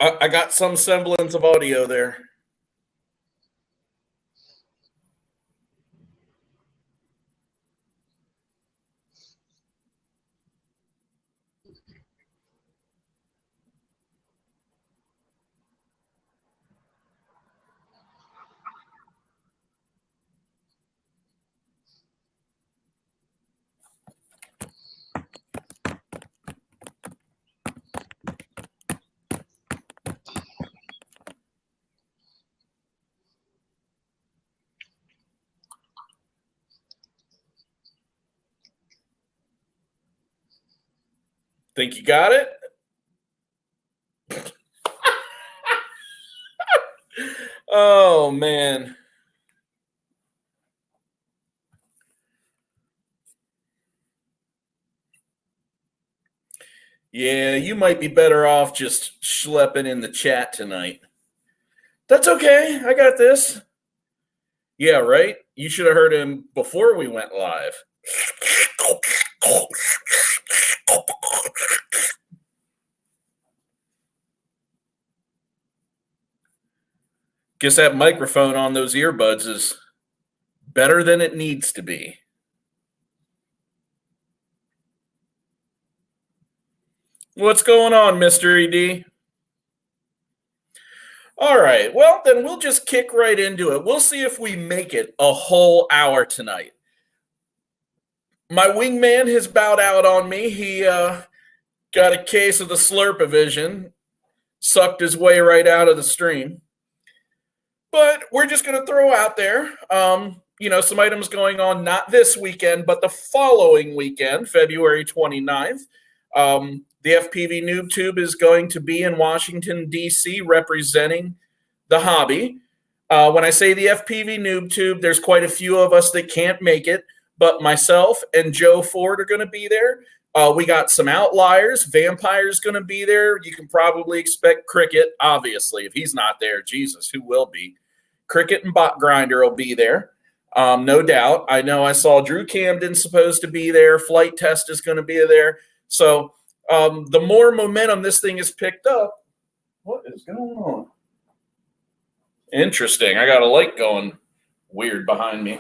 I got some semblance of audio there. Think you got it? Oh, man. Yeah, you might be better off just schlepping in the chat tonight. That's okay. I got this. Yeah, right? You should have heard him before we went live. Guess that microphone on those earbuds is better than it needs to be. What's going on, Mr. ED? All right, well, then we'll just kick right into it. We'll see if we make it a whole hour tonight. My wingman has bowed out on me. He got a case of the Slurpavision, sucked his way right out of the stream. But we're just going to throw out there, some items going on not this weekend, but the following weekend, February 29th. The FPV Noob Tube is going to be in Washington, D.C., representing the hobby. When I say the FPV Noob Tube, there's quite a few of us that can't make it, but myself and Joe Ford are going to be there. We got some outliers. Vampire's going to be there. You can probably expect Cricket, obviously. If he's not there, Jesus, who will be? Cricket and Bot Grinder will be there, no doubt. I know I saw Drew Camden's supposed to be there. Flight Test is going to be there. So the more momentum this thing is picked up, what is going on? Interesting. I got a light going weird behind me.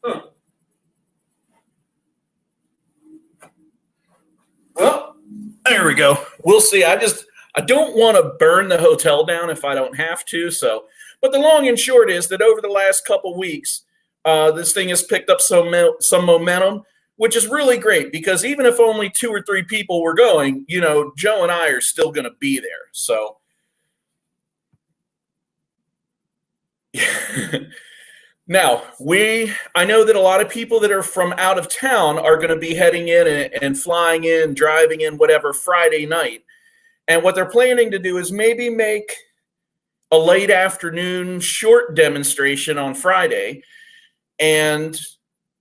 Huh. Well, there we go. We'll see. I don't want to burn the hotel down if I don't have to. So, but the long and short is that over the last couple weeks, this thing has picked up some momentum, which is really great because even if only 2 or 3 people were going, Joe and I are still going to be there. So, now, I know that a lot of people that are from out of town are going to be heading in and flying in, driving in, whatever, Friday night. And what they're planning to do is maybe make a late afternoon short demonstration on Friday and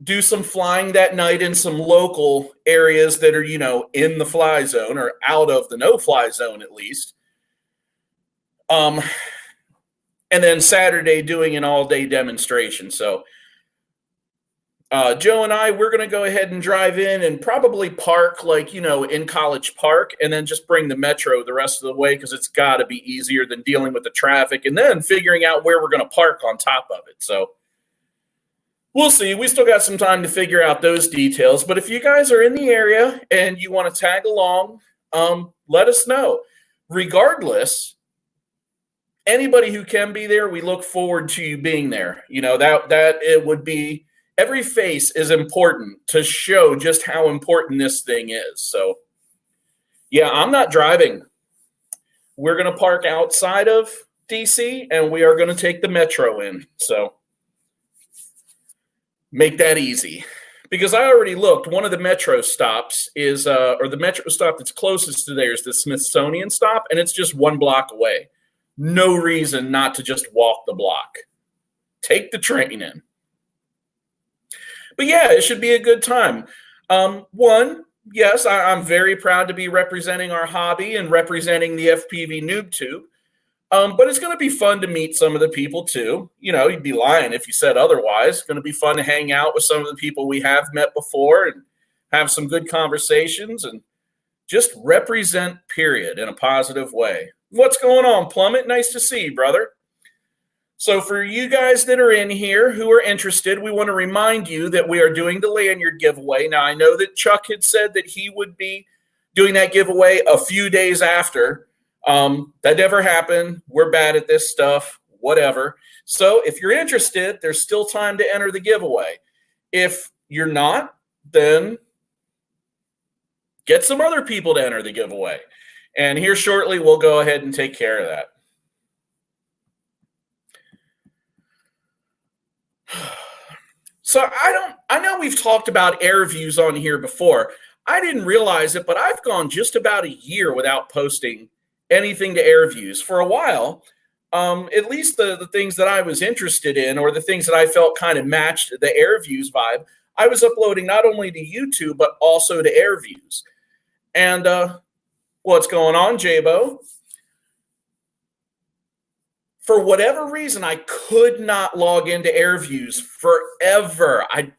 do some flying that night in some local areas that are, in the fly zone or out of the no-fly zone at least. And then Saturday doing an all-day demonstration. So Joe and I, we're going to go ahead and drive in and probably park in College Park and then just bring the Metro the rest of the way because it's got to be easier than dealing with the traffic and then figuring out where we're going to park on top of it. So we'll see. We still got some time to figure out those details. But if you guys are in the area and you want to tag along, let us know. Regardless, anybody who can be there, we look forward to you being there. That it would be, every face is important to show just how important this thing is. So, yeah, I'm not driving. We're going to park outside of DC and we are going to take the Metro in. So, make that easy. Because I already looked, one of the Metro stops is, or the Metro stop that's closest to there is the Smithsonian stop, and it's just 1 block away. No reason not to just walk the block. Take the train in. But yeah, it should be a good time. Yes, I'm very proud to be representing our hobby and representing the FPV Noob Tube. But it's going to be fun to meet some of the people too. You know, you'd be lying if you said otherwise. It's going to be fun to hang out with some of the people we have met before and have some good conversations and just represent, period, in a positive way. What's going on, Plummet? Nice to see you, brother. So for you guys that are in here who are interested, we want to remind you that we are doing the lanyard giveaway. Now, I know that Chuck had said that he would be doing that giveaway a few days after. That never happened. We're bad at this stuff, whatever. So if you're interested, there's still time to enter the giveaway. If you're not, then get some other people to enter the giveaway. And here shortly, we'll go ahead and take care of that. So I know we've talked about air views on here before. I didn't realize it, but I've gone just about a year without posting anything to air views. For a while, at least the things that I was interested in or the things that I felt kind of matched the air views vibe, I was uploading not only to YouTube, but also to air views. And what's going on, Jabo? For whatever reason, I could not log into AirViews forever. I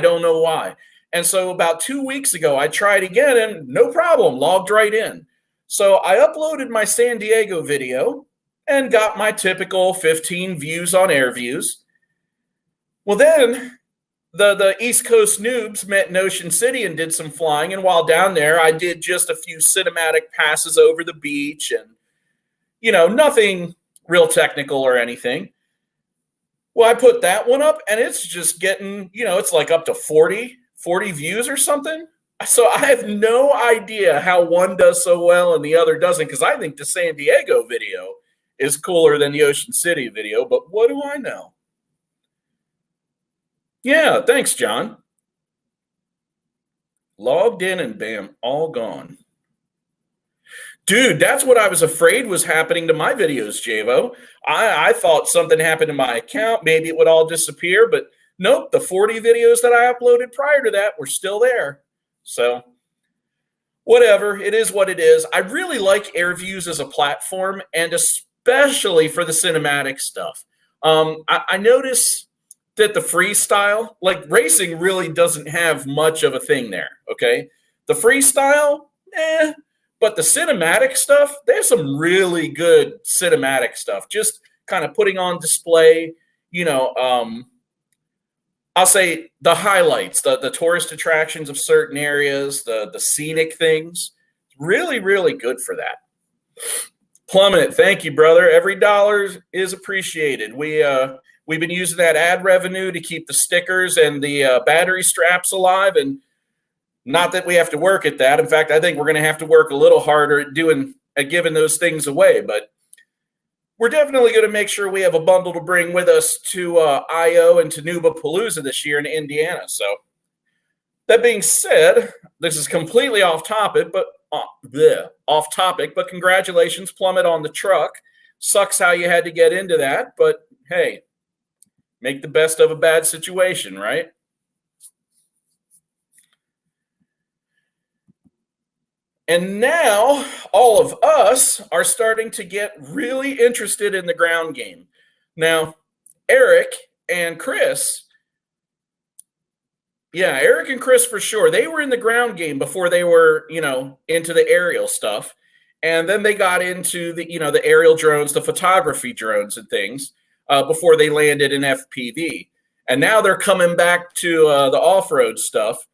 don't know why. And so about 2 weeks ago, I tried again and no problem, logged right in. So I uploaded my San Diego video and got my typical 15 views on AirViews. Well, then the East Coast noobs met in Ocean City and did some flying. And while down there, I did just a few cinematic passes over the beach and, you know, nothing real technical or anything. Well, I put that one up and it's just getting, you know, it's like up to 40 views or something. So I have no idea how one does so well and the other doesn't, because I think the San Diego video is cooler than the Ocean City video, but what do I know? Yeah, thanks, John. Logged in and bam, all gone. Dude, that's what I was afraid was happening to my videos, Javo. I thought something happened to my account. Maybe it would all disappear, but nope, the 40 videos that I uploaded prior to that were still there. So whatever, it is what it is. I really like AirViews as a platform, and especially for the cinematic stuff. I notice that the freestyle, like racing really doesn't have much of a thing there, okay? The freestyle, but the cinematic stuff, they have some really good cinematic stuff. Just kind of putting on display, you know, I'll say the highlights, the tourist attractions of certain areas, the scenic things. Really, really good for that. Plummet, thank you, brother. Every dollar is appreciated. We've been using that ad revenue to keep the stickers and the battery straps alive, and not that we have to work at that. In fact, I think we're going to have to work a little harder at giving those things away. But we're definitely going to make sure we have a bundle to bring with us to I.O. and to Nuba Palooza this year in Indiana. So that being said, this is completely off topic, but congratulations, Plummet, on the truck. Sucks how you had to get into that, but hey, make the best of a bad situation, right? And now all of us are starting to get really interested in the ground game. Now, Eric and Chris for sure. They were in the ground game before they were, you know, into the aerial stuff. And then they got into the, you know, the aerial drones, the photography drones and things before they landed in FPV. And now they're coming back to the off-road stuff.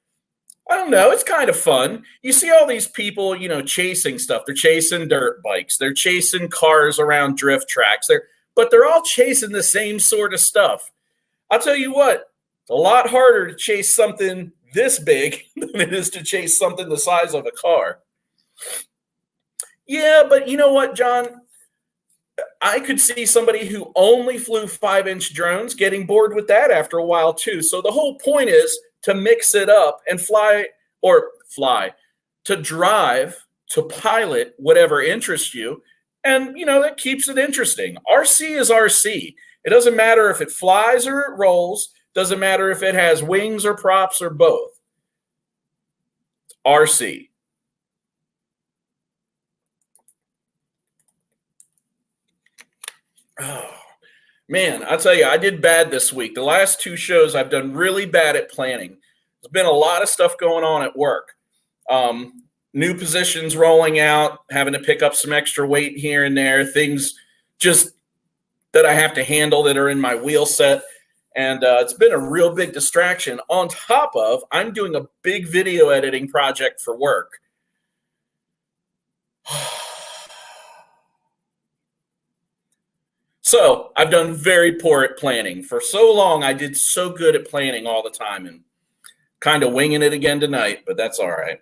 I don't know. It's kind of fun. You see all these people, you know, chasing stuff. They're chasing dirt bikes. They're chasing cars around drift tracks. But they're all chasing the same sort of stuff. I'll tell you what, it's a lot harder to chase something this big than it is to chase something the size of a car. Yeah, but you know what, John? I could see somebody who only flew 5-inch drones getting bored with that after a while, too. So the whole point is to mix it up and to drive, to pilot whatever interests you. And, you know, that keeps it interesting. RC is RC. It doesn't matter if it flies or it rolls. Doesn't matter if it has wings or props or both. Oh, man, I'll tell you, I did bad this week. The last two shows, I've done really bad at planning. There's been a lot of stuff going on at work. New positions rolling out, having to pick up some extra weight here and there, things just that I have to handle that are in my wheel set. And it's been a real big distraction. On top of, I'm doing a big video editing project for work. So I've done very poor at planning. For so long, I did so good at planning all the time and kind of winging it again tonight, but that's all right.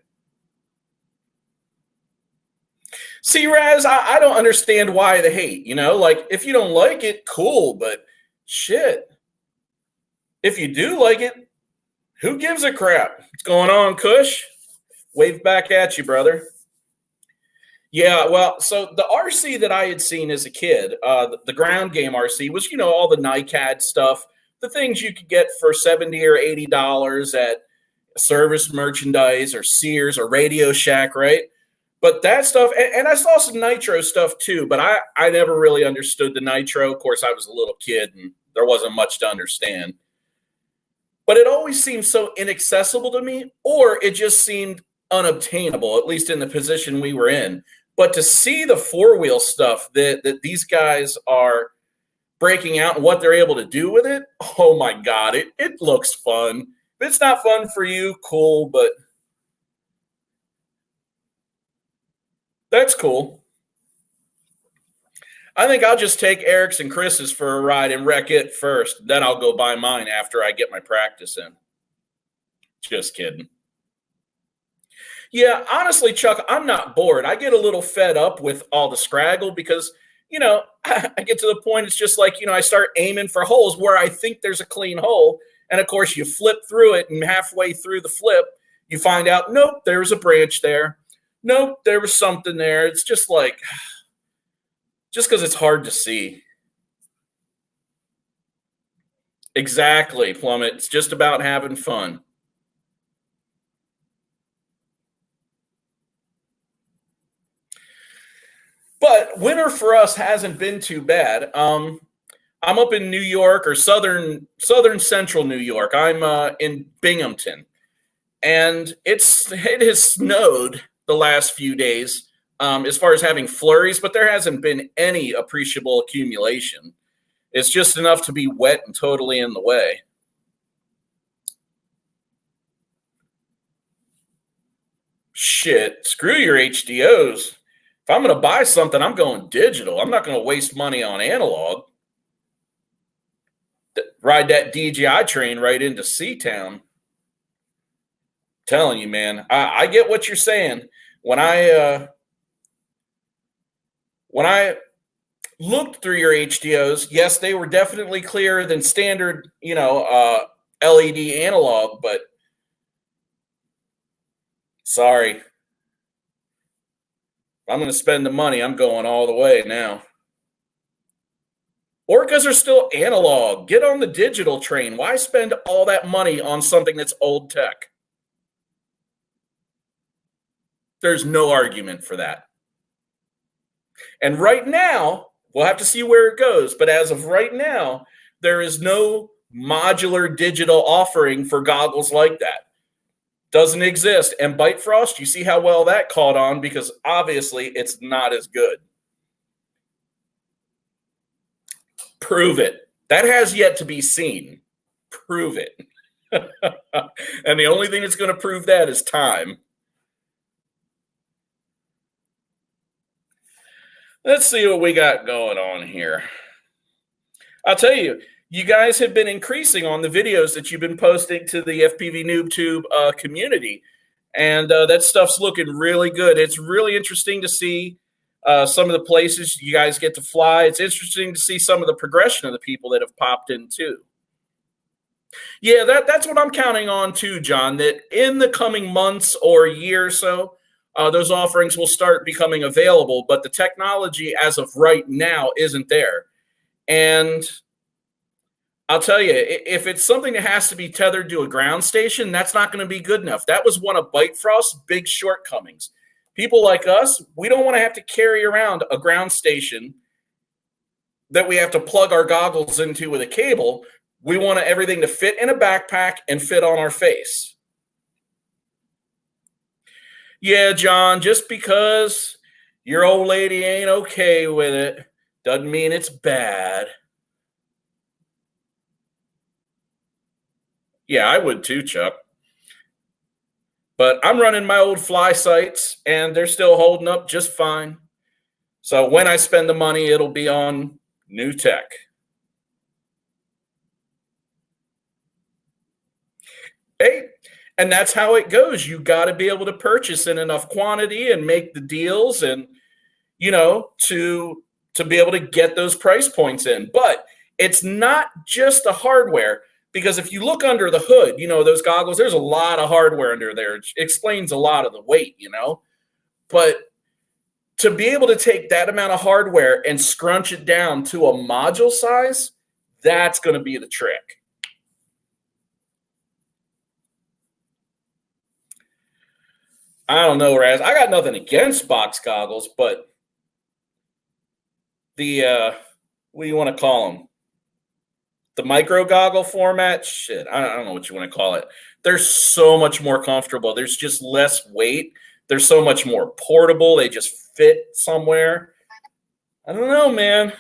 See, Raz, I don't understand why the hate. Like if you don't like it, cool, but shit. If you do like it, who gives a crap? What's going on, Kush? Wave back at you, brother. Yeah, well, so the RC that I had seen as a kid, the ground game RC was, all the NICAD stuff, the things you could get for $70 or $80 at service merchandise or Sears or Radio Shack, right? But that stuff, and I saw some nitro stuff too, but I never really understood the nitro. Of course, I was a little kid and there wasn't much to understand. But it always seemed so inaccessible to me, or it just seemed unobtainable, at least in the position we were in. But to see the four-wheel stuff that these guys are breaking out and what they're able to do with it, oh my God, it looks fun. If it's not fun for you, cool, but that's cool. I think I'll just take Eric's and Chris's for a ride and wreck it first. Then I'll go buy mine after I get my practice in. Just kidding. Yeah, honestly, Chuck, I'm not bored. I get a little fed up with all the scraggle because, I get to the point, it's just like, I start aiming for holes where I think there's a clean hole. And of course, you flip through it, and halfway through the flip, you find out, nope, there was a branch there. Nope, there was something there. It's just like, just because it's hard to see. Exactly, Plummet. It's just about having fun. But winter for us hasn't been too bad. I'm up in New York or southern central New York. I'm in Binghamton, and it has snowed the last few days as far as having flurries, but there hasn't been any appreciable accumulation. It's just enough to be wet and totally in the way. Shit, screw your HDOs. If I'm going to buy something, I'm going digital. I'm not going to waste money on analog. Ride that DJI train right into Seatown. Telling you, man, I get what you're saying. When I looked through your HDOs, yes, they were definitely clearer than standard, LED analog, but sorry. I'm going to spend the money. I'm going all the way now. Orcas are still analog. Get on the digital train. Why spend all that money on something that's old tech? There's no argument for that. And right now, we'll have to see where it goes. But as of right now, there is no modular digital offering for goggles like that. Doesn't exist. And Bitefrost, you see how well that caught on because obviously it's not as good. Prove it. That has yet to be seen. Prove it. And the only thing that's going to prove that is time. Let's see what we got going on here. I'll tell you, you guys have been increasing on the videos that you've been posting to the FPV NoobTube community. And that stuff's looking really good. It's really interesting to see some of the places you guys get to fly. It's interesting to see some of the progression of the people that have popped in too. Yeah, that's what I'm counting on too, John, that in the coming months or year or so, those offerings will start becoming available. But the technology as of right now isn't there. And I'll tell you, if it's something that has to be tethered to a ground station, that's not going to be good enough. That was one of Bitefrost's big shortcomings. People like us, we don't want to have to carry around a ground station that we have to plug our goggles into with a cable. We want everything to fit in a backpack and fit on our face. Yeah, John, just because your old lady ain't okay with it doesn't mean it's bad. Yeah, I would too, Chuck. But I'm running my old fly sites and they're still holding up just fine. So when I spend the money, it'll be on new tech. Hey, and that's how it goes. You got to be able to purchase in enough quantity and make the deals and to be able to get those price points in. But it's not just the hardware, because if you look under the hood, those goggles, there's a lot of hardware under there. It explains a lot of the weight, But to be able to take that amount of hardware and scrunch it down to a module size, that's going to be the trick. I don't know, Raz. I got nothing against box goggles, but the what do you want to call them? The micro goggle format? Shit, I don't know what you want to call it. They're so much more comfortable. There's just less weight. They're so much more portable. They just fit somewhere. I don't know, man.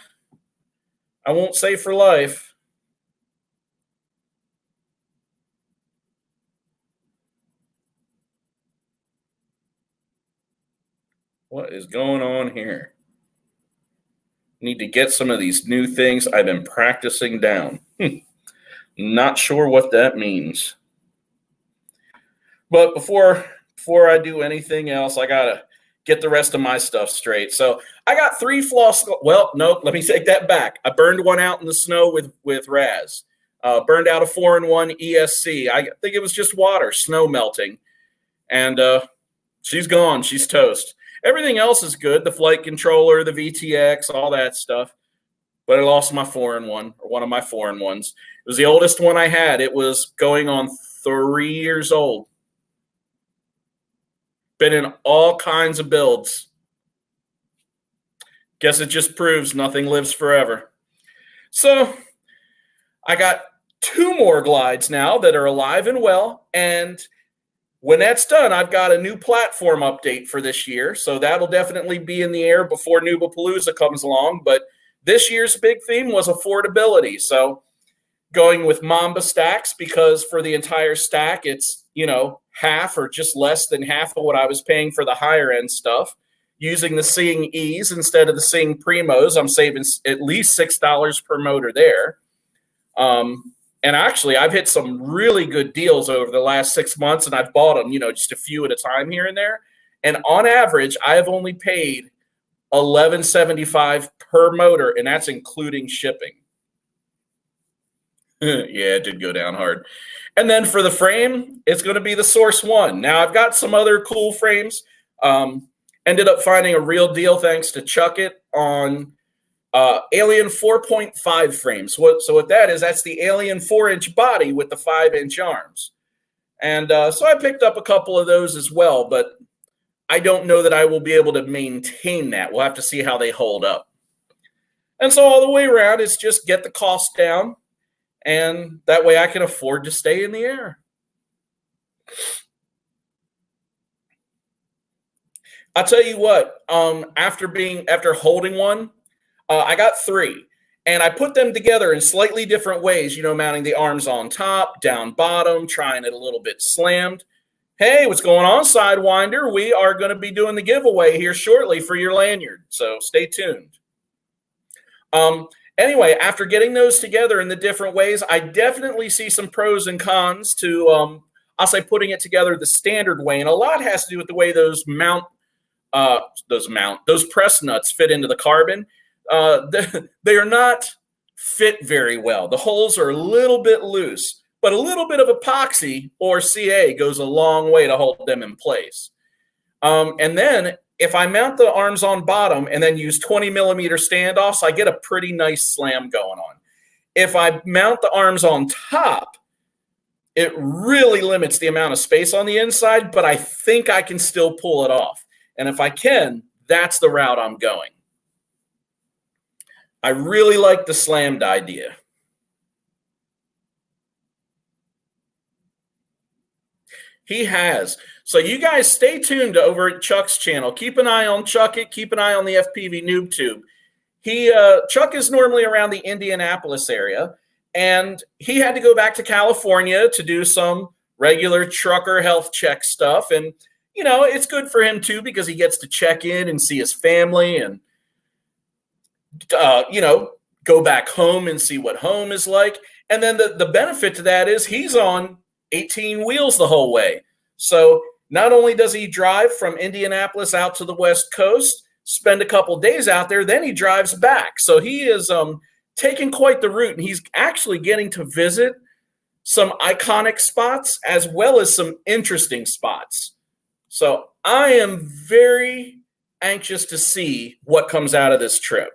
I won't say for life. What is going on here? Need to get some of these new things I've been practicing down. Not sure what that means. But before I do anything else, I gotta get the rest of my stuff straight. So I got 3 floss. Well, nope. Let me take that back. I burned one out in the snow with Raz. Burned out a 4-in-1 ESC. I think it was just water, snow melting, and she's gone. She's toast. Everything else is good. The flight controller, the VTX, all that stuff. But I lost my 4-in-1, or one of my 4-in-1s. It was the oldest one I had. It was going on 3 years old. Been in all kinds of builds. Guess it just proves nothing lives forever. So I got 2 more glides now that are alive and well. And when that's done, I've got a new platform update for this year. So that'll definitely be in the air before Nubapalooza comes along. But this year's big theme was affordability. So going with Mamba stacks, because for the entire stack, it's, half or just less than half of what I was paying for the higher end stuff. Using the Sing E's instead of the Sing Primos, I'm saving at least $6 per motor there. And actually, I've hit some really good deals over the last 6 months, and I've bought them, just a few at a time here and there. And on average, I have only paid $11.75 per motor, and that's including shipping. Yeah, it did go down hard. And then for the frame, it's going to be the Source One. Now, I've got some other cool frames. Ended up finding a real deal thanks to Chuck It on Alien 4.5 frames. So what that is, that's the Alien 4-inch body with the 5-inch arms. And so I picked up a couple of those as well, but I don't know that I will be able to maintain that. We'll have to see how they hold up. And so all the way around, it's just get the cost down, and that way I can afford to stay in the air. I'll tell you what, after holding one, I got 3, and I put them together in slightly different ways, mounting the arms on top, down bottom, trying it a little bit slammed. Hey, what's going on, Sidewinder? We are going to be doing the giveaway here shortly for your lanyard, so stay tuned. Anyway, after getting those together in the different ways, I definitely see some pros and cons to, I'll say, putting it together the standard way, and a lot has to do with the way those press nuts fit into the carbon. They are not fit very well. The holes are a little bit loose, but a little bit of epoxy or CA goes a long way to hold them in place. And then if I mount the arms on bottom and then use 20 millimeter standoffs, I get a pretty nice slam going on. If I mount the arms on top, it really limits the amount of space on the inside, but I think I can still pull it off. And if I can, that's the route I'm going. I really like the slammed idea. He has. So you guys stay tuned over at Chuck's channel. Keep an eye on Chuck It. Keep an eye on the FPV Noob Tube. Chuck is normally around the Indianapolis area, and he had to go back to California to do some regular trucker health check stuff. And, you know, it's good for him too, because he gets to check in and see his family and, you know, go back home and see what home is like. And then the benefit to that is he's on 18 wheels the whole way. So not only does he drive from Indianapolis out to the West Coast, spend a couple days out there, then he drives back. So he is taking quite the route, and he's actually getting to visit some iconic spots as well as some interesting spots. So I am very anxious to see what comes out of this trip.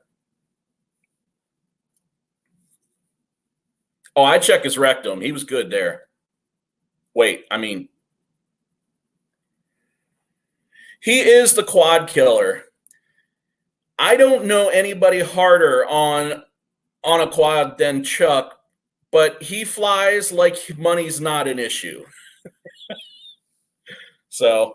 Oh, I check his rectum. He was good there. Wait, I mean, he is the quad killer. I don't know anybody harder on a quad than Chuck, but he flies like money's not an issue. So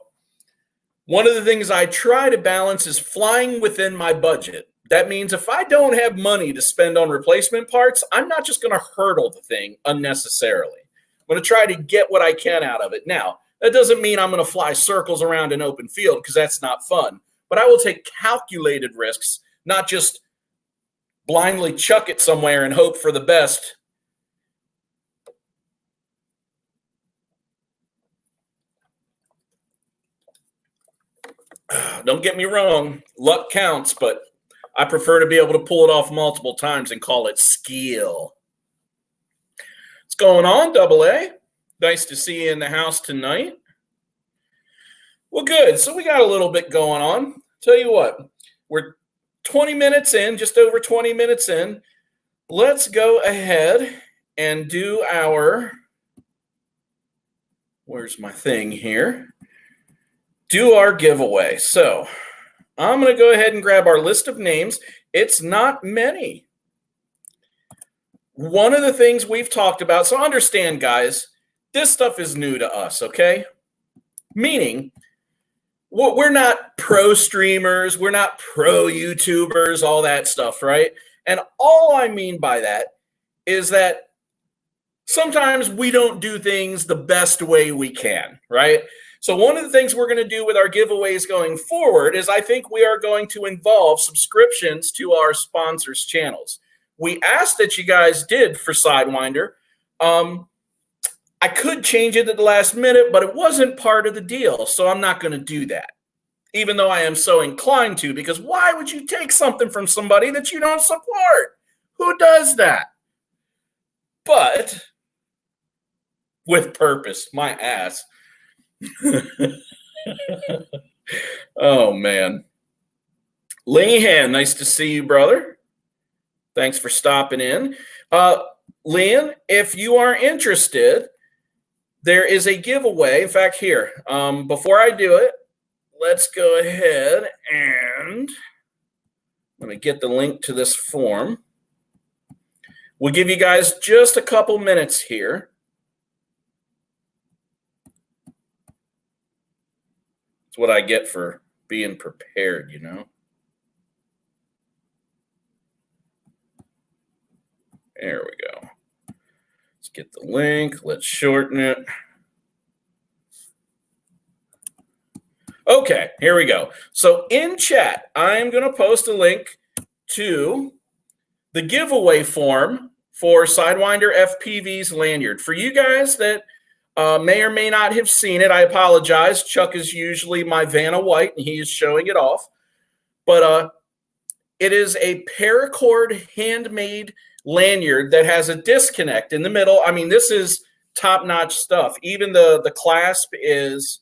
one of the things I try to balance is flying within my budget. That means if I don't have money to spend on replacement parts, I'm not just going to hurdle the thing unnecessarily. I'm going to try to get what I can out of it. Now, that doesn't mean I'm going to fly circles around an open field, because that's not fun. But I will take calculated risks, not just blindly chuck it somewhere and hope for the best. Don't get me wrong, luck counts, but I prefer to be able to pull it off multiple times and call it skill. What's going on, Double A? Nice to see you in the house tonight. Well, good. So we got a little bit going on. Tell you what, we're 20 minutes in, just over 20 minutes in. Let's go ahead and do our, where's my thing here? Do our giveaway. So I'm going to go ahead and grab our list of names. It's not many. One of the things we've talked about, so understand, guys, this stuff is new to us, okay? Meaning, we're not pro streamers, we're not pro YouTubers, all that stuff, right? And all I mean by that is that sometimes we don't do things the best way we can, right? So one of the things we're going to do with our giveaways going forward is I think we are going to involve subscriptions to our sponsors' channels. We asked that you guys did for Sidewinder. I could change it at the last minute, but it wasn't part of the deal, so I'm not going to do that, even though I am so inclined to, because why would you take something from somebody that you don't support? Who does that? But with purpose, my ass. Oh, man. Leanne, nice to see you, brother. Thanks for stopping in. Leanne, if you are interested, there is a giveaway. In fact, here, before I do it, let's go ahead and let me get the link to this form. We'll give you guys just a couple minutes here. It's what I get for being prepared, you know. There we go. Let's get the link. Let's shorten it. Okay, here we go. So in chat, I'm going to post a link to the giveaway form for Sidewinder FPV's Lanyard. For you guys that may or may not have seen it, I apologize. Chuck is usually my Vanna White, and he is showing it off. But it is a paracord handmade lanyard that has a disconnect in the middle. I mean, this is top-notch stuff. Even the clasp is,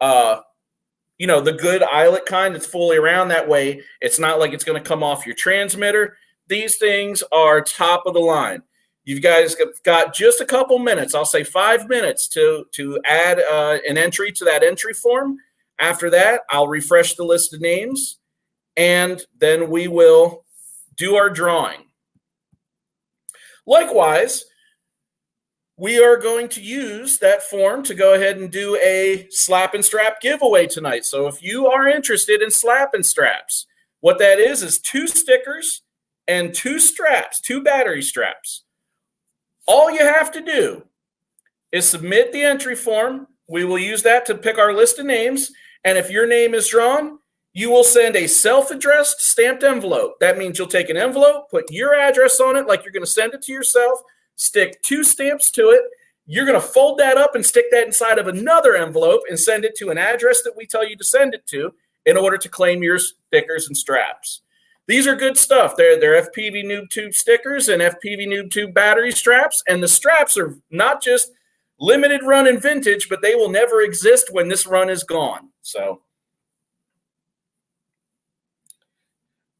you know, the good eyelet kind that's fully around. That way, it's not like it's going to come off your transmitter. These things are top of the line. You guys got just a couple minutes. I'll say 5 minutes to add an entry to that entry form. After that, I'll refresh the list of names, and then we will do our drawing. Likewise, we are going to use that form to go ahead and do a slap and strap giveaway tonight. So if you are interested in slap and straps, what that is 2 stickers and 2 straps, 2 battery straps. All you have to do is submit the entry form. We will use that to pick our list of names. And if your name is drawn, you will send a self-addressed stamped envelope. That means you'll take an envelope, put your address on it like you're going to send it to yourself, stick 2 stamps to it. You're going to fold that up and stick that inside of another envelope and send it to an address that we tell you to send it to in order to claim your stickers and straps. These are good stuff. They're FPV Noob Tube stickers and FPV Noob Tube battery straps. And the straps are not just limited run and vintage, but they will never exist when this run is gone. So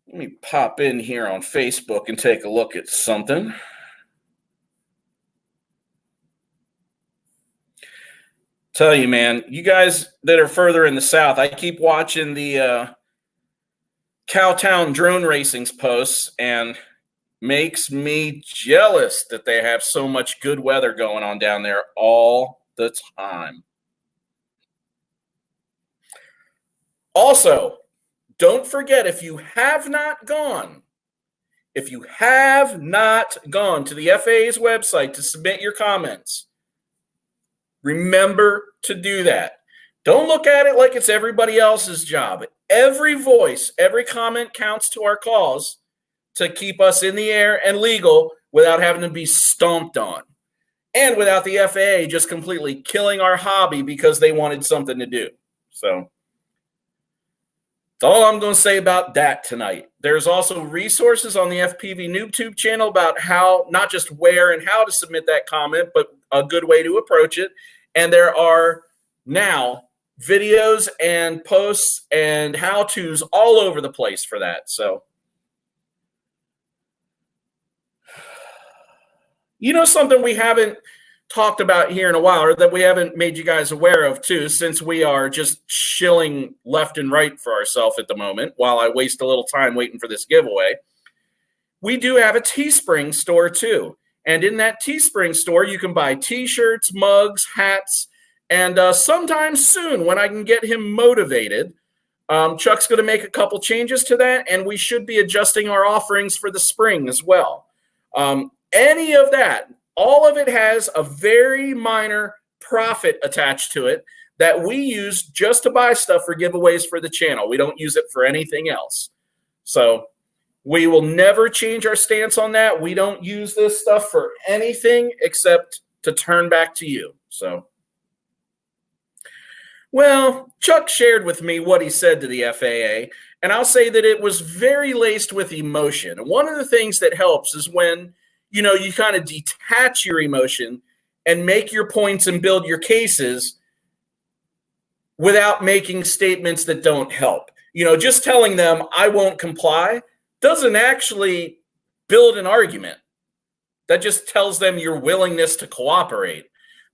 let me pop in here on Facebook and take a look at something. Tell you, man, you guys that are further in the south, I keep watching the Cowtown drone racing's posts, and makes me jealous that they have so much good weather going on down there all the time. Also, don't forget, if you have not gone to the FAA's website to submit your comments, remember to do that. Don't look at it like it's everybody else's job. Every voice, every comment counts to our cause to keep us in the air and legal without having to be stomped on. And without the FAA just completely killing our hobby because they wanted something to do. So that's all I'm going to say about that tonight. There's also resources on the FPV NoobTube channel about how, not just where and how to submit that comment, but a good way to approach it. And there are now videos and posts and how-tos all over the place for that. So, you know, something we haven't talked about here in a while, or that we haven't made you guys aware of too, since we are just shilling left and right for ourselves at the moment while I waste a little time waiting for this giveaway. We do have a Teespring store too. And in that Teespring store, you can buy t-shirts, mugs, hats, and sometime soon when I can get him motivated, Chuck's going to make a couple changes to that, and we should be adjusting our offerings for the spring as well. Any of that, all of it has a very minor profit attached to it that we use just to buy stuff for giveaways for the channel. We don't use it for anything else. So we will never change our stance on that. We don't use this stuff for anything except to turn back to you. So, well, Chuck shared with me what he said to the FAA, and I'll say that it was very laced with emotion. One of the things that helps is when, you know, you kind of detach your emotion and make your points and build your cases without making statements that don't help. You know, just telling them, I won't comply, doesn't actually build an argument. That just tells them your willingness to cooperate.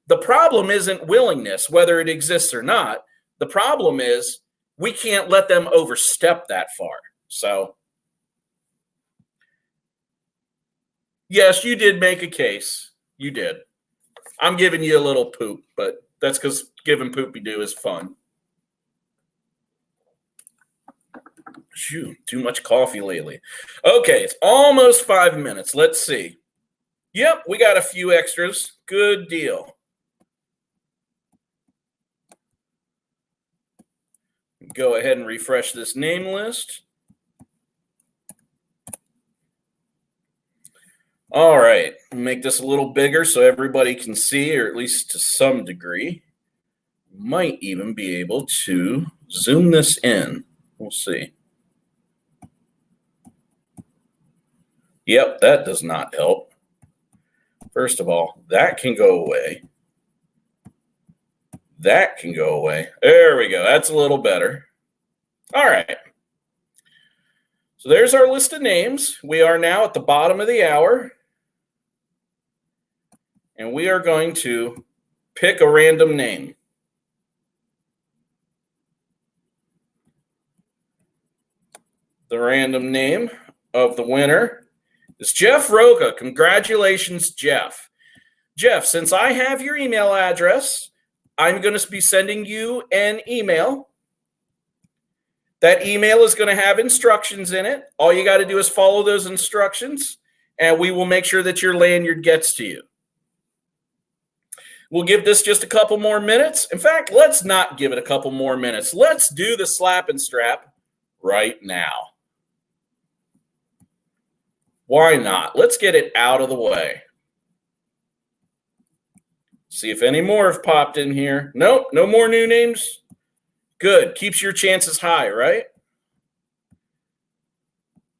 The problem isn't willingness, whether it exists or not. The problem is we can't let them overstep that far. So, yes, you did make a case. You did. I'm giving you a little poop, but that's because giving poopy doo is fun. Shoot, too much coffee lately. Okay, it's almost 5 minutes. Let's see. Yep, we got a few extras. Good deal. Go ahead and refresh this name list. All right, make this a little bigger so everybody can see, or at least to some degree. Might even be able to zoom this in. We'll see. Yep, that does not help. First of all, that can go away. That can go away. There we go. That's a little better. All right. So there's our list of names. We are now at the bottom of the hour. And we are going to pick a random name. The random name of the winner is Jeff Roca. Congratulations, Jeff. Jeff, since I have your email address, I'm going to be sending you an email. That email is going to have instructions in it. All you got to do is follow those instructions, and we will make sure that your lanyard gets to you. We'll give this just a couple more minutes. In fact, let's not give it a couple more minutes. Let's do the slap and strap right now. Why not? Let's get it out of the way. See if any more have popped in here. Nope, no more new names. Good. Keeps your chances high, right?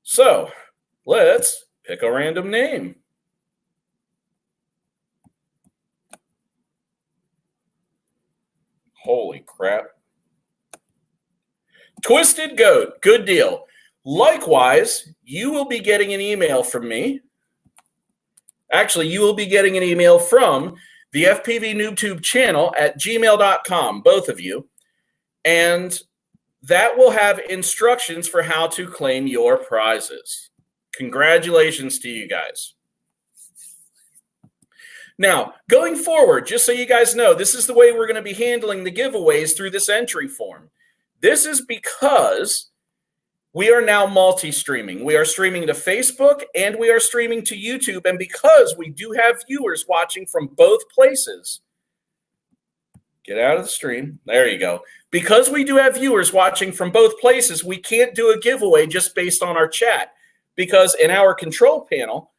So let's pick a random name. Holy crap. Twisted Goat. Good deal. Likewise, you will be getting an email from me. Actually, you will be getting an email from the FPV NoobTube channel at gmail.com, both of you. And that will have instructions for how to claim your prizes. Congratulations to you guys. Now, going forward, just so you guys know, this is the way we're going to be handling the giveaways through this entry form. This is because we are now multi-streaming. We are streaming to Facebook and we are streaming to YouTube. And because we do have viewers watching from both places, get out of the stream. There you go. Because we do have viewers watching from both places, we can't do a giveaway just based on our chat. Because in our control panel,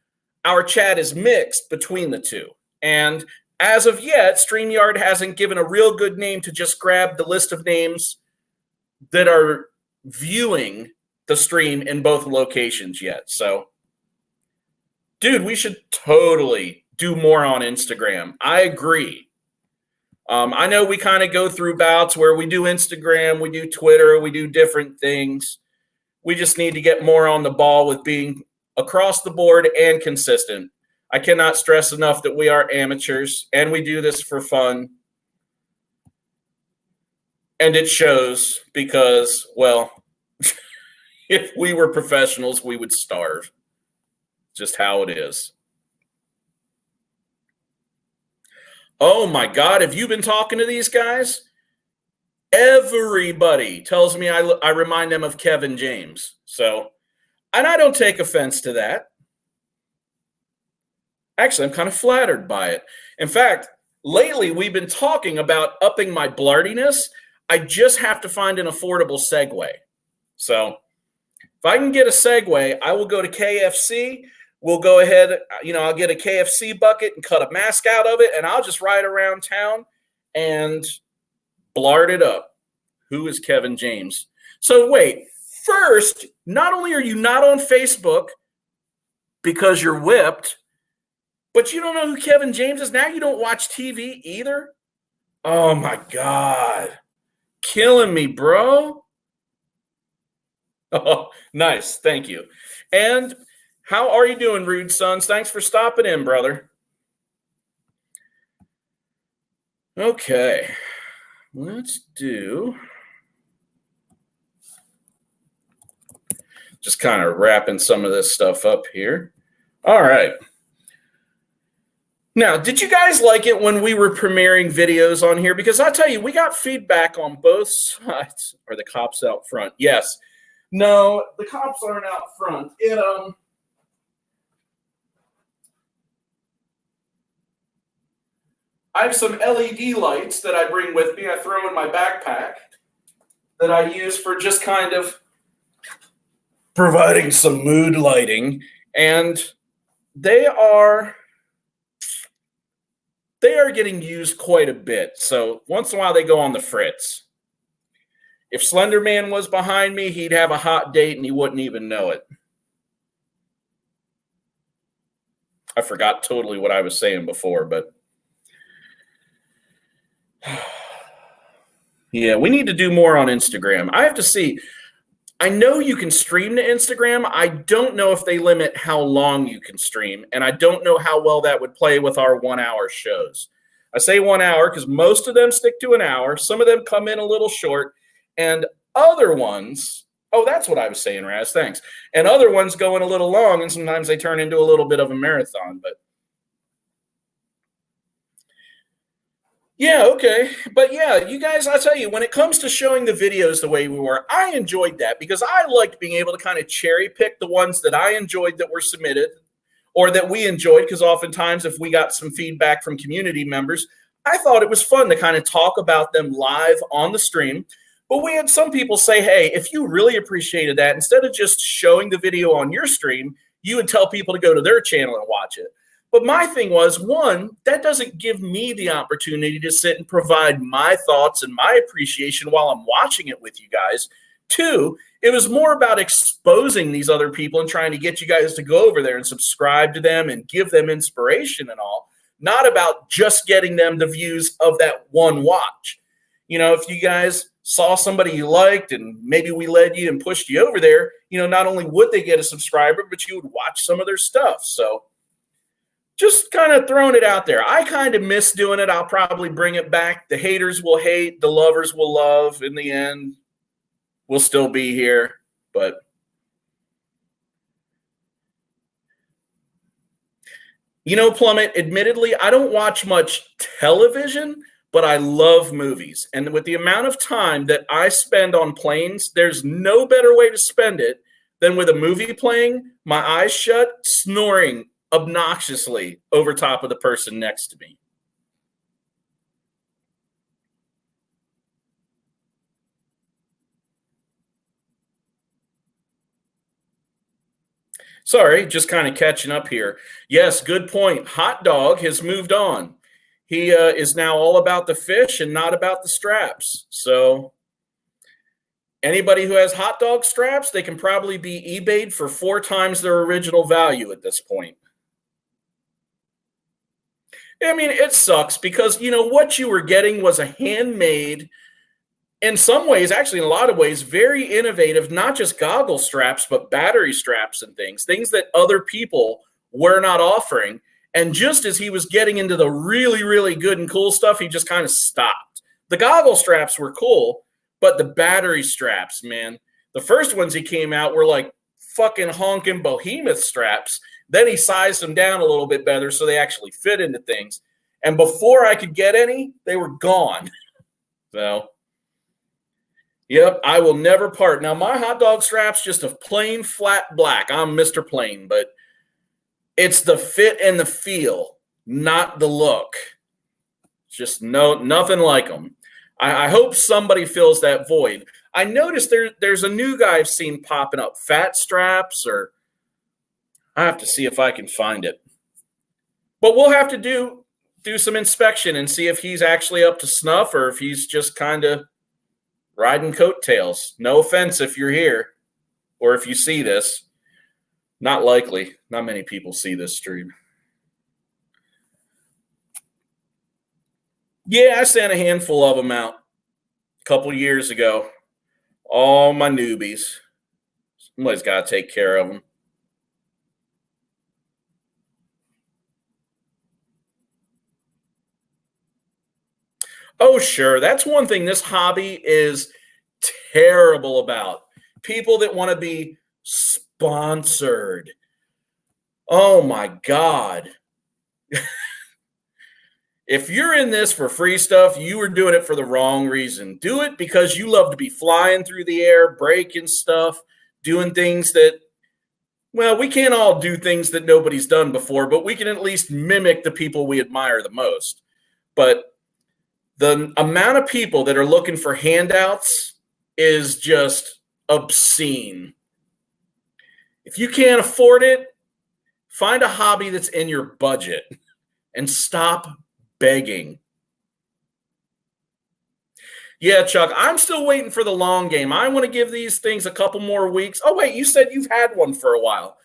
our chat is mixed between the two. And as of yet, StreamYard hasn't given a real good name to just grab the list of names that are viewing the stream in both locations yet. So, dude, we should totally do more on Instagram. I agree. I know we kind of go through bouts where we do Instagram, we do Twitter, we do different things. We just need to get more on the ball with being across the board and consistent. I cannot stress enough that we are amateurs and we do this for fun. And it shows because, well, if we were professionals, we would starve. Just how it is. Oh my God, have you been talking to these guys? Everybody tells me I remind them of Kevin James. So, and I don't take offense to that. Actually, I'm kind of flattered by it. In fact, lately we've been talking about upping my blardiness. I just have to find an affordable Segway. So if I can get a Segway, I will go to KFC. We'll go ahead, I'll get a KFC bucket and cut a mask out of it, and I'll just ride around town and blart it up. Who is Kevin James? So wait, first, not only are you not on Facebook because you're whipped, but you don't know who Kevin James is? Now you don't watch TV either? Oh my God. Killing me, bro. Oh, nice. Thank you. And how are you doing, Rude Sons? Thanks for stopping in, brother. Okay. Let's do... Just kind of wrapping some of this stuff up here. All right. Now, did you guys like it when we were premiering videos on here? Because I tell you, we got feedback on both sides. Are the cops out front? Yes. No, the cops aren't out front. I have some LED lights that I bring with me. I throw in my backpack that I use for just kind of providing some mood lighting. And they are getting used quite a bit. So once in a while they go on the fritz. If Slender Man was behind me, he'd have a hot date and he wouldn't even know it. I forgot totally what I was saying before, but yeah, we need to do more on Instagram. I have to see. I know you can stream to Instagram. I don't know if they limit how long you can stream, and I don't know how well that would play with our 1 hour shows. I say 1 hour because most of them stick to an hour. Some of them come in a little short, and other ones Oh, that's what I was saying, Raz. Thanks. And other ones going a little long, and sometimes they turn into a little bit of a marathon. But yeah, okay. But yeah, you guys, I'll tell you, when it comes to showing the videos the way we were, I enjoyed that because I liked being able to kind of cherry pick the ones that I enjoyed that were submitted or that we enjoyed. Because oftentimes, if we got some feedback from community members, I thought it was fun to kind of talk about them live on the stream. But we had some people say, hey, if you really appreciated that, instead of just showing the video on your stream, you would tell people to go to their channel and watch it. But my thing was, one, that doesn't give me the opportunity to sit and provide my thoughts and my appreciation while I'm watching it with you guys. Two, it was more about exposing these other people and trying to get you guys to go over there and subscribe to them and give them inspiration and all, not about just getting them the views of that one watch. You know, if you guys saw somebody you liked and maybe we led you and pushed you over there, you know, not only would they get a subscriber, but you would watch some of their stuff. So just kind of throwing it out there. I kind of miss doing it. I'll probably bring it back. The haters will hate, the lovers will love. In the end, we'll still be here. But you know, Plummet, admittedly, I don't watch much television, but I love movies. And with the amount of time that I spend on planes, there's no better way to spend it than with a movie playing, my eyes shut, snoring obnoxiously over top of the person next to me. Sorry, just kind of catching up here. Yes, good point. Hot Dog has moved on. He is now all about the fish and not about the straps. So anybody who has hot dog straps, they can probably be eBayed for 4 times their original value at this point. I mean, it sucks because, you know, what you were getting was a handmade, in some ways, actually, in a lot of ways, very innovative, not just goggle straps, but battery straps and things that other people were not offering. And just as he was getting into the really, really good and cool stuff, he just kind of stopped. The goggle straps were cool, but the battery straps, man, the first ones he came out were like fucking honking behemoth straps. Then he sized them down a little bit better so they actually fit into things. And before I could get any, they were gone. So, yep, I will never part. Now, my hot dog strap's just a plain flat black. I'm Mr. Plain, but it's the fit and the feel, not the look. Just nothing like them. I hope somebody fills that void. I noticed there's a new guy I've seen popping up, fat straps, or I have to see if I can find it. But we'll have to do some inspection and see if he's actually up to snuff or if he's just kind of riding coattails. No offense if you're here or if you see this. Not likely. Not many people see this stream. Yeah, I sent a handful of them out a couple years ago. All my newbies. Somebody's got to take care of them. Oh, sure. That's one thing this hobby is terrible about. People that want to be sponsored. Oh, my God. If you're in this for free stuff, you are doing it for the wrong reason. Do it because you love to be flying through the air, breaking stuff, doing things that, well, we can't all do things that nobody's done before, but we can at least mimic the people we admire the most. But the amount of people that are looking for handouts is just obscene. If you can't afford it, find a hobby that's in your budget and stop begging. Yeah, Chuck, I'm still waiting for the long game. I want to give these things a couple more weeks. Oh, wait, you said you've had one for a while.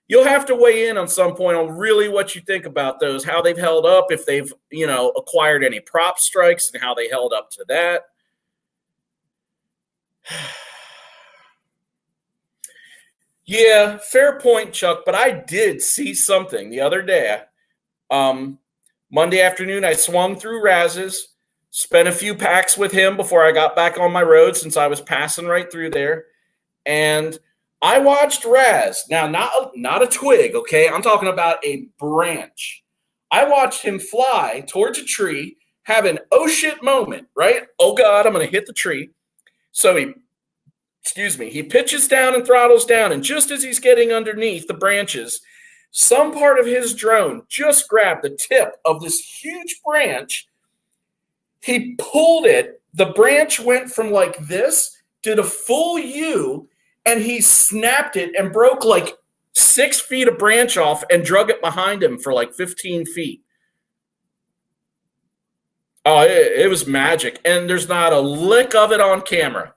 You'll have to weigh in on some point on really what you think about those, how they've held up, if they've, you know, acquired any prop strikes and how they held up to that. Yeah, fair point, Chuck, but I did see something the other day. Monday afternoon, I swung through Raz's, spent a few packs with him before I got back on my road since I was passing right through there. And I watched Raz. Now, not a twig, okay? I'm talking about a branch. I watched him fly towards a tree, have an oh shit moment, right? Oh God, I'm going to hit the tree. So he pitches down and throttles down. And just as he's getting underneath the branches, some part of his drone just grabbed the tip of this huge branch. He pulled it. The branch went from like this, did a full U, and he snapped it and broke like 6 feet of branch off and drug it behind him for like 15 feet. Oh, it was magic. And there's not a lick of it on camera.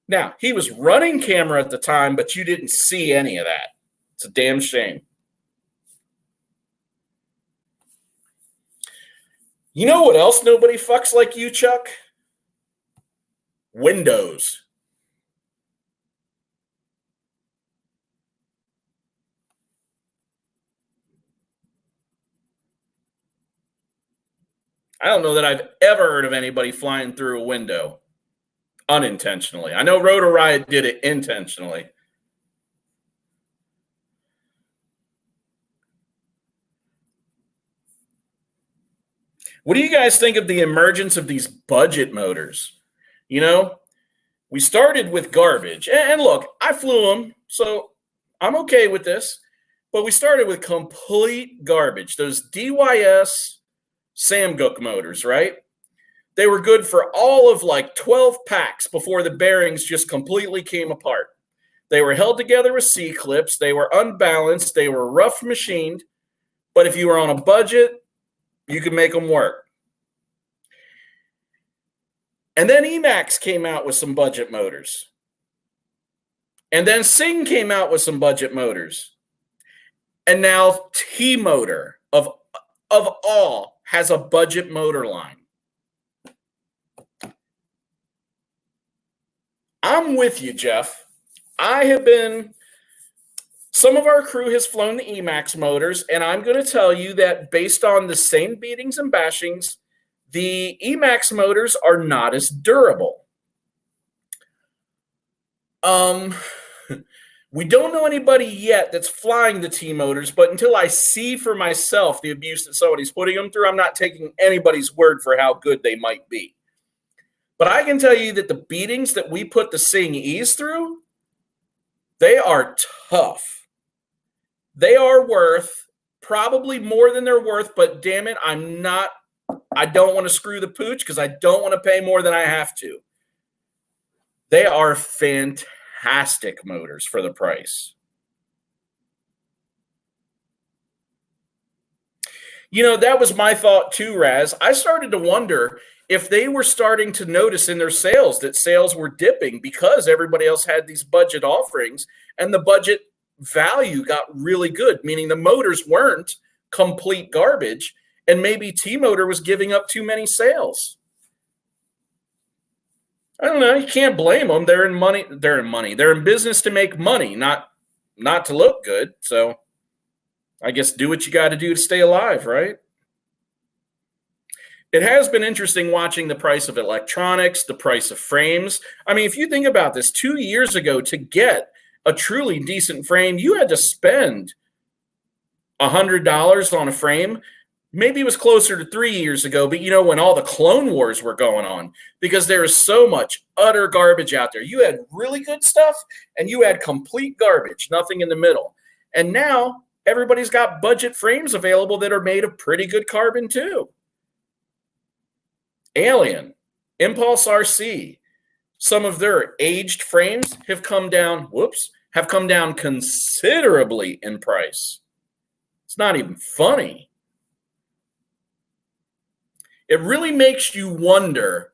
Now, he was running camera at the time, but you didn't see any of that. It's a damn shame. You know what else nobody fucks like you, Chuck? Windows. I don't know that I've ever heard of anybody flying through a window unintentionally. I know Rotor Riot did it intentionally. What do you guys think of the emergence of these budget motors? You know, we started with garbage. And look, I flew them, so I'm okay with this. But we started with complete garbage. Those DYS Samguk motors, right? They were good for all of like 12 packs before the bearings just completely came apart. They were held together with C-clips. They were unbalanced. They were rough machined. But if you were on a budget, you could make them work. And then Emax came out with some budget motors. And then Sing came out with some budget motors. And now T-Motor, of all, has a budget motor line. I'm with you, Jeff. Some of our crew has flown the Emax motors, and I'm going to tell you that based on the same beatings and bashings, the Emax motors are not as durable. We don't know anybody yet that's flying the T-motors, but until I see for myself the abuse that somebody's putting them through, I'm not taking anybody's word for how good they might be. But I can tell you that the beatings that we put the Sing E's through, they are tough. They are worth probably more than they're worth, but damn it, I don't want to screw the pooch because I don't want to pay more than I have to. They are fantastic motors for the price. You know, that was my thought too, Raz. I started to wonder if they were starting to notice in their sales that sales were dipping because everybody else had these budget offerings and the budget value got really good, meaning the motors weren't complete garbage and maybe T-Motor was giving up too many sales. I don't know. You can't blame them. They're in money. They're in business to make money, not to look good. So I guess do what you got to do to stay alive, right? It has been interesting watching the price of electronics, the price of frames. I mean, if you think about this, 2 years ago, to get a truly decent frame, you had to spend $100 on a frame. Maybe it was closer to 3 years ago, but you know, when all the Clone Wars were going on, because there is so much utter garbage out there. You had really good stuff and you had complete garbage, nothing in the middle. And now everybody's got budget frames available that are made of pretty good carbon too. Alien, Impulse RC, some of their aged frames have come down considerably in price. It's not even funny. It really makes you wonder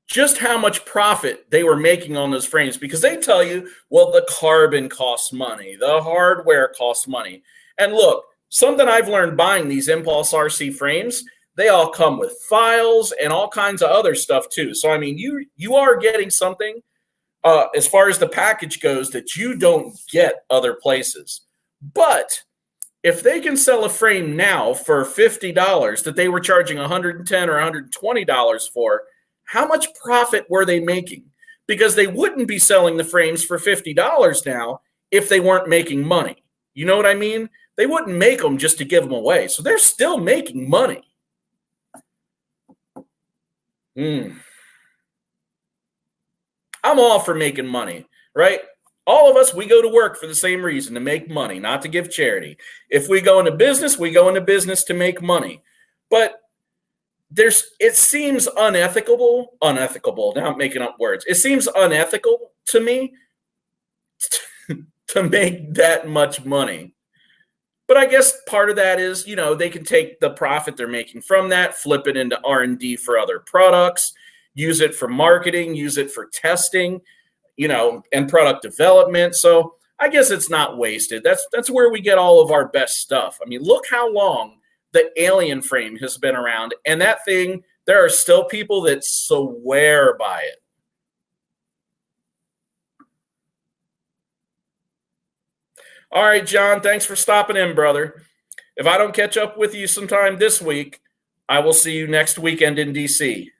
just how much profit they were making on those frames, because they tell you, well, the carbon costs money, the hardware costs money. And look, something I've learned buying these Impulse RC frames, they all come with files and all kinds of other stuff too. So, I mean, you are getting something as far as the package goes that you don't get other places. But if they can sell a frame now for $50 that they were charging $110 or $120 for, how much profit were they making? because they wouldn't be selling the frames for $50 now if they weren't making money. You know what I mean? They wouldn't make them just to give them away. So they're still making money. I'm all for making money, right? All of us, we go to work for the same reason, to make money, not to give charity. If we go into business, we go into business to make money. But it seems unethical, now I'm making up words. It seems unethical to me to make that much money. But I guess part of that is, they can take the profit they're making from that, flip it into R&D for other products, use it for marketing, use it for testing, and product development. So I guess it's not wasted. That's where we get all of our best stuff. I mean, look how long the alien frame has been around, and that thing, there are still people that swear by it. All right, John, thanks for stopping in, brother. If I don't catch up with you sometime this week, I will see you next weekend in DC.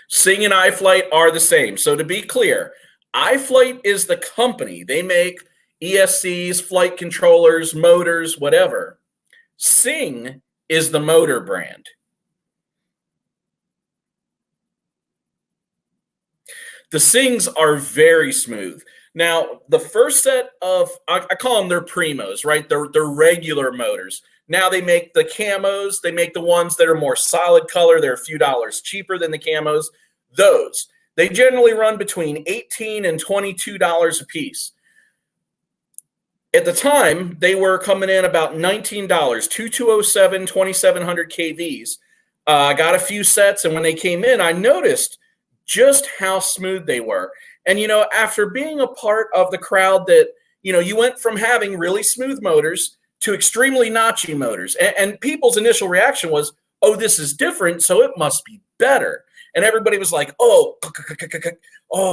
Sing and iFlight are the same. So to be clear, iFlight is the company. They make ESCs, flight controllers, motors, whatever. Sing is the motor brand. The Sings are very smooth. Now, the first set of, I call them their primos, right? They're regular motors. Now they make the camos. They make the ones that are more solid color. They're a few dollars cheaper than the camos. Those, they generally run between $18 and $22 a piece. At the time, they were coming in about $19, 2207, 2700 KVs. I got a few sets, and when they came in, I noticed just how smooth they were. And, after being a part of the crowd that, you went from having really smooth motors to extremely notchy motors. And people's initial reaction was, oh, this is different, so it must be better. And everybody was like, oh,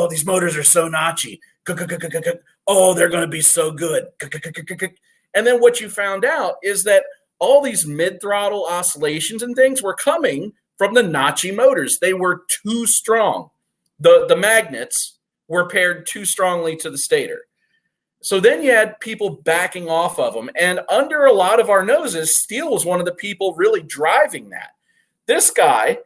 these motors are so notchy. Oh, they're going to be so good. And then what you found out is that all these mid-throttle oscillations and things were coming from the notchy motors. They were too strong. The magnets were paired too strongly to the stator. So then you had people backing off of them. And under a lot of our noses, Steele was one of the people really driving that. This guy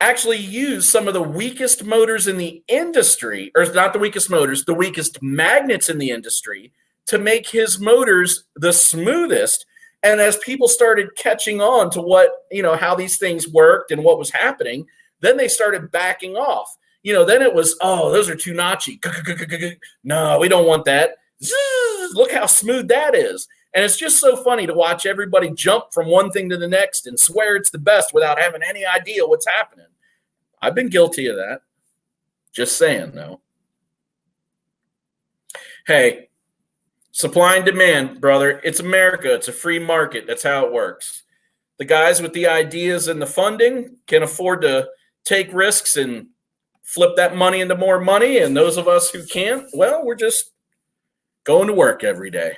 actually used some of the weakest motors in the industry, or not the weakest motors, the weakest magnets in the industry to make his motors the smoothest. And as people started catching on to what, how these things worked and what was happening, then they started backing off. Then it was, oh, those are too notchy. No, we don't want that. Look how smooth that is. And it's just so funny to watch everybody jump from one thing to the next and swear it's the best without having any idea what's happening. I've been guilty of that. Just saying, though. Hey, supply and demand, brother. It's America. It's a free market. That's how it works. The guys with the ideas and the funding can afford to take risks and flip that money into more money. And those of us who can't, well, we're just going to work every day.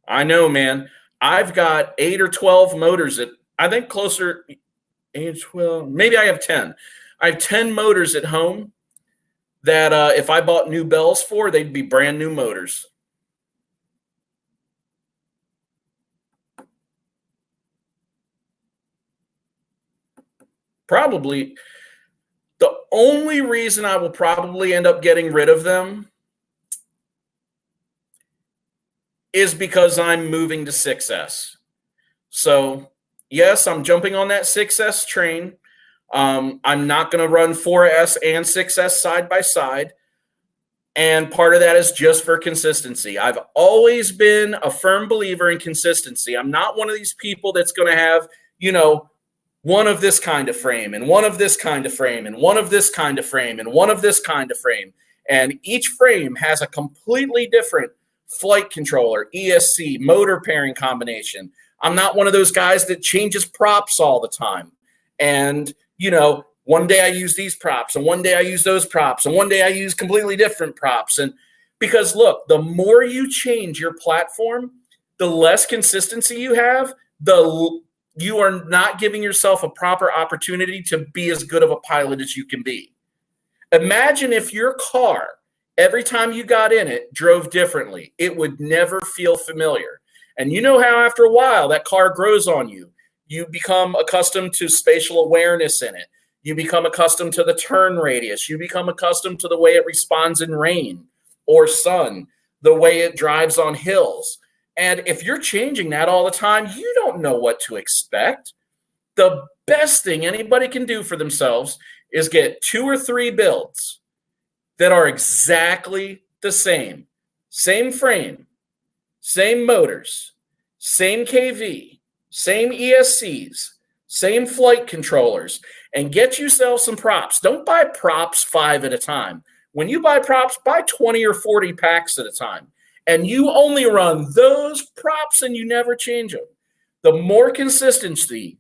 I know, man. I've got 8 or 12 motors at, I think closer, 8, 12, maybe I have 10. I have 10 motors at home that if I bought new bells for, they'd be brand new motors. Probably the only reason I will probably end up getting rid of them is because I'm moving to 6S. So yes, I'm jumping on that 6S train. I'm not going to run 4S and 6S side by side. And part of that is just for consistency. I've always been a firm believer in consistency. I'm not one of these people that's going to have, one of this kind of frame and one of this kind of frame and one of this kind of frame and one of this kind of frame. And each frame has a completely different flight controller, ESC, motor pairing combination. I'm not one of those guys that changes props all the time. And, one day I use these props and one day I use those props and one day I use completely different props. And Because look, the more you change your platform, the less consistency you have, you are not giving yourself a proper opportunity to be as good of a pilot as you can be. Imagine if your car, every time you got in it, drove differently. It would never feel familiar. And you know how after a while that car grows on you. You become accustomed to spatial awareness in it. You become accustomed to the turn radius. You become accustomed to the way it responds in rain or sun, the way it drives on hills. And if you're changing that all the time, you don't know what to expect. The best thing anybody can do for themselves is get 2 or 3 builds that are exactly the same. Same frame, same motors, same KV, same ESCs, same flight controllers, and get yourself some props. Don't buy props 5 at a time. When you buy props, buy 20 or 40 packs at a time. And you only run those props and you never change them. The more consistency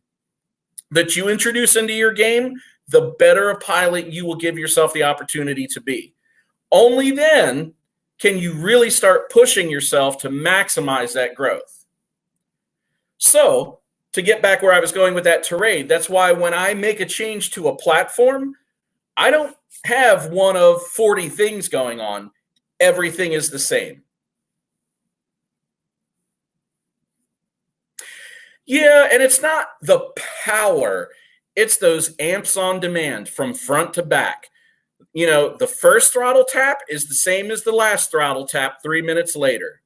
that you introduce into your game, the better a pilot you will give yourself the opportunity to be. Only then can you really start pushing yourself to maximize that growth. So, to get back where I was going with that terrain, that's why when I make a change to a platform, I don't have one of 40 things going on. Everything is the same. Yeah, and it's not the power. It's those amps on demand from front to back. You know, the first throttle tap is the same as the last throttle tap 3 minutes later.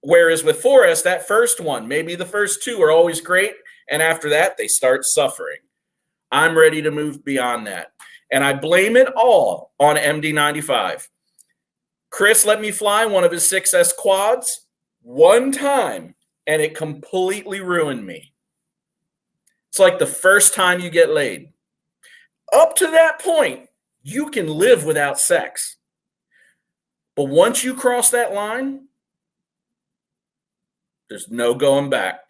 Whereas with Forest, that first one, maybe the first 2 are always great, and after that, they start suffering. I'm ready to move beyond that. And I blame it all on MD95. Chris let me fly one of his 6S quads one time, and it completely ruined me. It's like the first time you get laid. Up to that point, you can live without sex. But once you cross that line, there's no going back.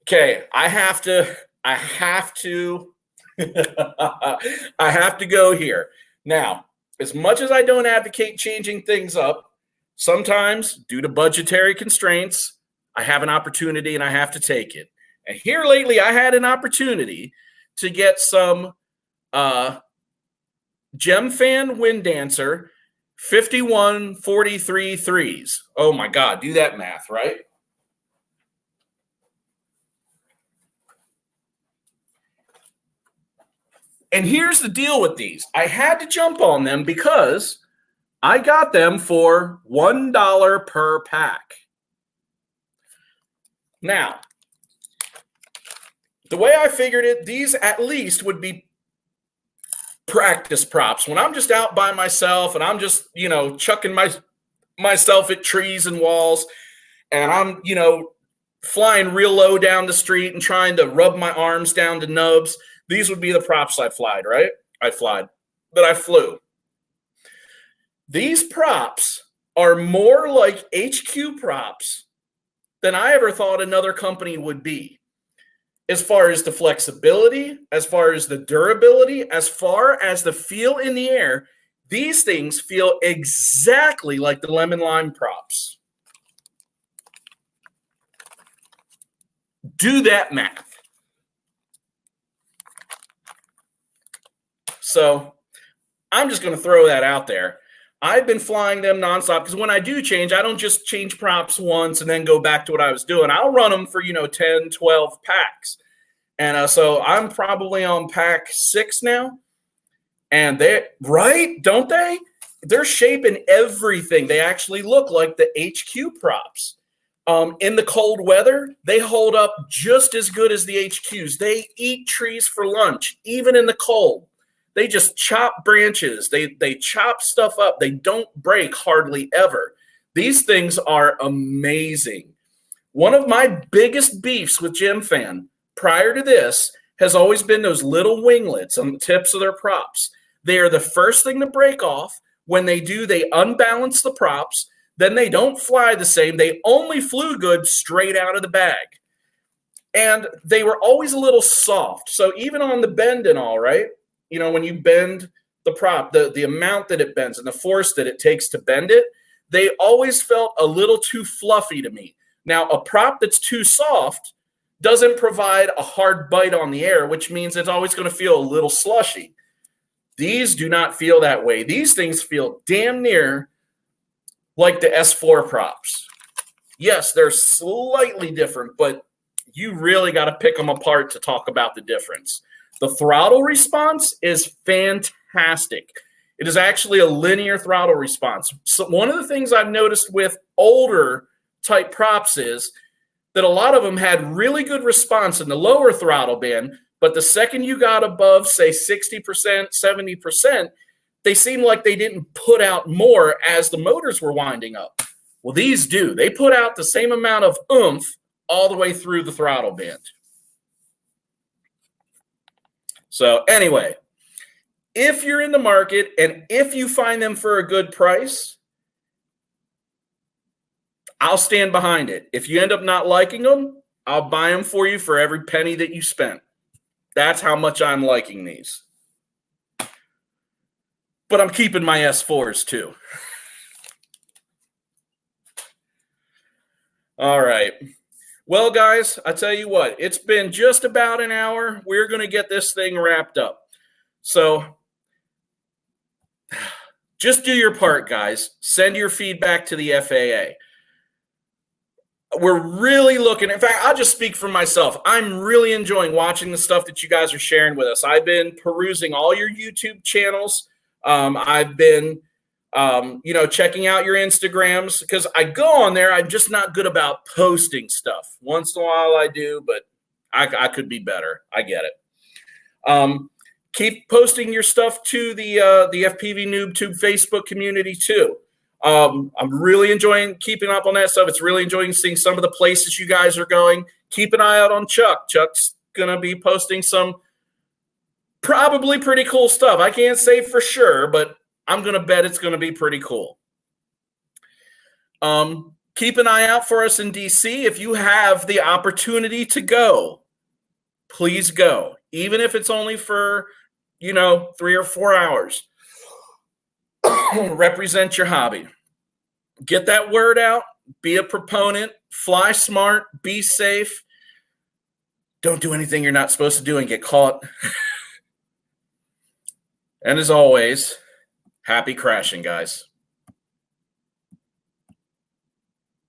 Okay, I have to I have to go here. Now, as much as I don't advocate changing things up, sometimes due to budgetary constraints, I have an opportunity and I have to take it. And here lately, I had an opportunity to get some Gemfan Wind Dancer 5143 threes. Oh my God, do that math, right? And here's the deal with these. I had to jump on them because I got them for $1 per pack. Now, the way I figured it, these at least would be practice props. When I'm just out by myself and I'm just, chucking myself at trees and walls and I'm, flying real low down the street and trying to rub my arms down to nubs, these would be the props I flew. These props are more like HQ props than I ever thought another company would be. As far as the flexibility, as far as the durability, as far as the feel in the air, these things feel exactly like the lemon lime props. Do that math. So I'm just going to throw that out there. I've been flying them nonstop because when I do change, I don't just change props once and then go back to what I was doing. I'll run them for, 10, 12 packs. And so I'm probably on pack 6 now. And don't they? They're shaping everything. They actually look like the HQ props. In the cold weather, they hold up just as good as the HQs. They eat trees for lunch, even in the cold. They just chop branches. They chop stuff up. They don't break hardly ever. These things are amazing. One of my biggest beefs with Gemfan prior to this has always been those little winglets on the tips of their props. They are the first thing to break off. When they do, they unbalance the props. Then they don't fly the same. They only flew good straight out of the bag. And they were always a little soft. So even on the bend and all, right? when you bend the prop, the amount that it bends and the force that it takes to bend it, they always felt a little too fluffy to me. Now, a prop that's too soft doesn't provide a hard bite on the air, which means it's always going to feel a little slushy. These do not feel that way. These things feel damn near like the S4 props. Yes, they're slightly different, but you really got to pick them apart to talk about the difference. The throttle response is fantastic. It is actually a linear throttle response. So one of the things I've noticed with older type props is that a lot of them had really good response in the lower throttle band, but the second you got above, say, 60%, 70%, they seemed like they didn't put out more as the motors were winding up. Well, these do. They put out the same amount of oomph all the way through the throttle band. So anyway, if you're in the market and if you find them for a good price, I'll stand behind it. If you end up not liking them, I'll buy them for you for every penny that you spent. That's how much I'm liking these. But I'm keeping my S4s too. All right. Well, guys, I tell you what, it's been just about an hour. We're going to get this thing wrapped up. So just do your part, guys. Send your feedback to the FAA. We're really looking, in fact, I'll just speak for myself. I'm really enjoying watching the stuff that you guys are sharing with us. I've been perusing all your YouTube channels. I've been, checking out your Instagrams because I go on there. I'm just not good about posting stuff. Once in a while I do, but I could be better. I get it. Keep posting your stuff to the FPV NoobTube Facebook community too. I'm really enjoying keeping up on that stuff. It's really enjoying seeing some of the places you guys are going. Keep an eye out on Chuck. Chuck's going to be posting some probably pretty cool stuff. I can't say for sure, but I'm going to bet it's going to be pretty cool. Keep an eye out for us in DC. If you have the opportunity to go, please go. Even if it's only for, 3 or 4 hours. Represent your hobby. Get that word out. Be a proponent. Fly smart. Be safe. Don't do anything you're not supposed to do and get caught. And as always, happy crashing, guys.